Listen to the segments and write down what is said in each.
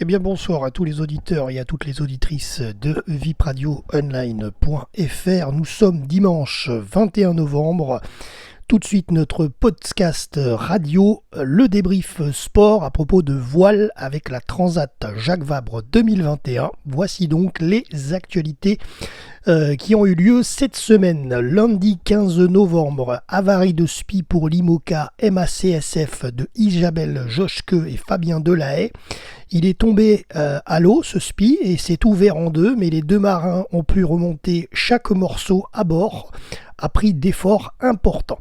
Eh bien bonsoir à tous les auditeurs et à toutes les auditrices de vipradioonline.fr. Nous sommes dimanche 21 novembre. Tout de suite notre podcast radio, le débrief sport à propos de voile avec la Transat Jacques Vabre 2021. Voici donc les actualités qui ont eu lieu cette semaine. Lundi 15 novembre, avarie de spi pour l'IMOCA MACSF de Isabelle Joschke et Fabien Delahaye. Il est tombé à l'eau, ce spi, et s'est ouvert en deux, mais les deux marins ont pu remonter chaque morceau à bord à prix d'efforts importants.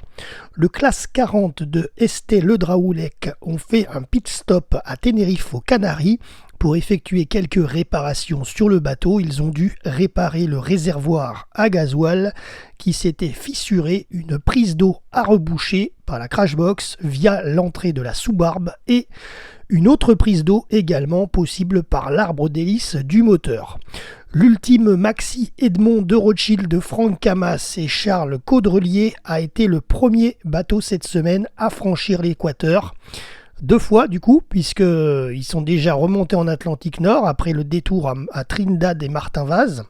Le classe 40 de Estée Le Draoulec ont fait un pit stop à Tenerife aux Canaries pour effectuer quelques réparations sur le bateau. Ils ont dû réparer le réservoir à gasoil qui s'était fissuré, une prise d'eau à reboucher par la crashbox via l'entrée de la sous-barbe et une autre prise d'eau également possible par l'arbre d'hélice du moteur. L'ultime Maxi Edmond de Rothschild de Franck Camas et Charles Caudrelier a été le premier bateau cette semaine à franchir l'équateur. Deux fois du coup, puisqu'ils sont déjà remontés en Atlantique Nord après le détour à Trinidad et Martin Vaz.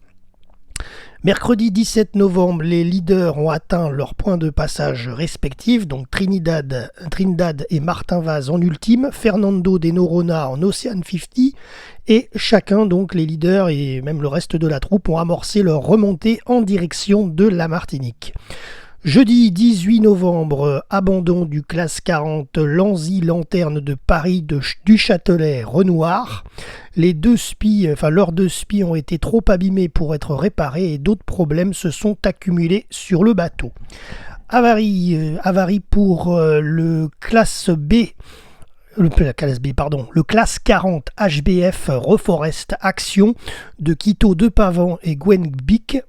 Mercredi 17 novembre, les leaders ont atteint leur point de passage respectif, donc Trinidad et Martin Vaz en ultime, Fernando de Noronha en Ocean 50, et chacun, donc les leaders et même le reste de la troupe, ont amorcé leur remontée en direction de la Martinique. Jeudi 18 novembre, abandon du classe 40 Lanzy Lanterne de Paris du Châtelet Renoir. Leurs deux spies ont été trop abîmés pour être réparés et d'autres problèmes se sont accumulés sur le bateau. Avarie pour le classe classe 40 HBF Reforest Action de Quito de Pavan et Gwen Bic.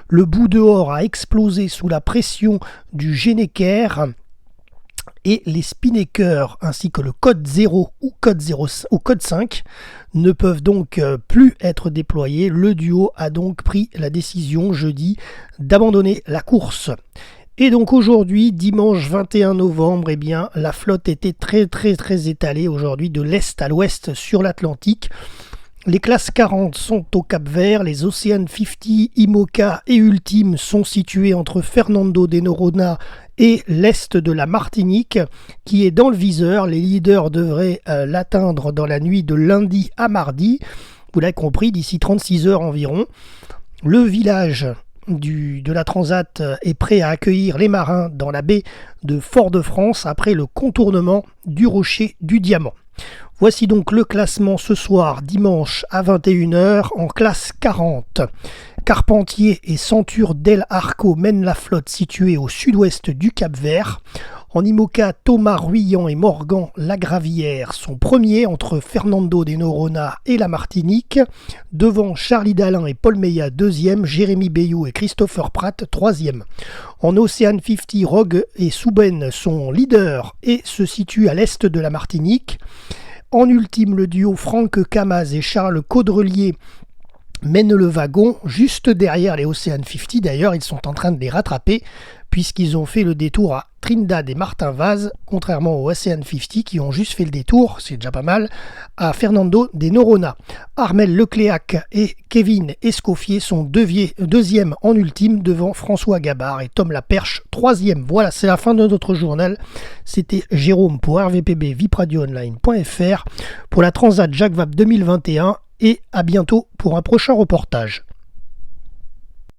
Le bout dehors a explosé sous la pression du Geneker et les Spinnaker ainsi que le code 0 ou code 5 ne peuvent donc plus être déployés. Le duo a donc pris la décision jeudi d'abandonner la course. Et donc aujourd'hui, dimanche 21 novembre, la flotte était très étalée aujourd'hui de l'est à l'ouest sur l'Atlantique. Les classes 40 sont au Cap-Vert, les Ocean 50, IMOCA et Ultime sont situés entre Fernando de Noronha et l'est de la Martinique, qui est dans le viseur. Les leaders devraient l'atteindre dans la nuit de lundi à mardi. Vous l'avez compris, d'ici 36 heures environ. Le village de la Transat est prêt à accueillir les marins dans la baie de Fort-de-France après le contournement du rocher du Diamant. Voici donc le classement ce soir, dimanche à 21h, en classe 40. Carpentier et Centure del Arco mènent la flotte située au sud-ouest du Cap-Vert. En IMOCA, Thomas Ruyant et Morgan Lagravière sont premiers entre Fernando de Noronha et la Martinique. Devant Charlie Dalin et Paul Meillat, deuxième, Jérémy Bayou et Christopher Pratt, troisième. En Ocean 50, Rogue et Souben sont leaders et se situent à l'est de la Martinique. En ultime, le duo Franck Camas et Charles Caudrelier mènent le wagon juste derrière les Ocean 50. D'ailleurs, ils sont en train de les rattraper puisqu'ils ont fait le détour à Trinidad et Martin Vaz, contrairement aux Ocean 50 qui ont juste fait le détour, c'est déjà pas mal, à Fernando de Noronha. Armel Lecléac et Kevin Escoffier sont deuxième en ultime devant François Gabard et Tom Laperche, troisième. Voilà, c'est la fin de notre journal. C'était Jérôme pour RVPB vipradioonline.fr pour la Transat Jacques Vabre 2021 et à bientôt pour un prochain reportage.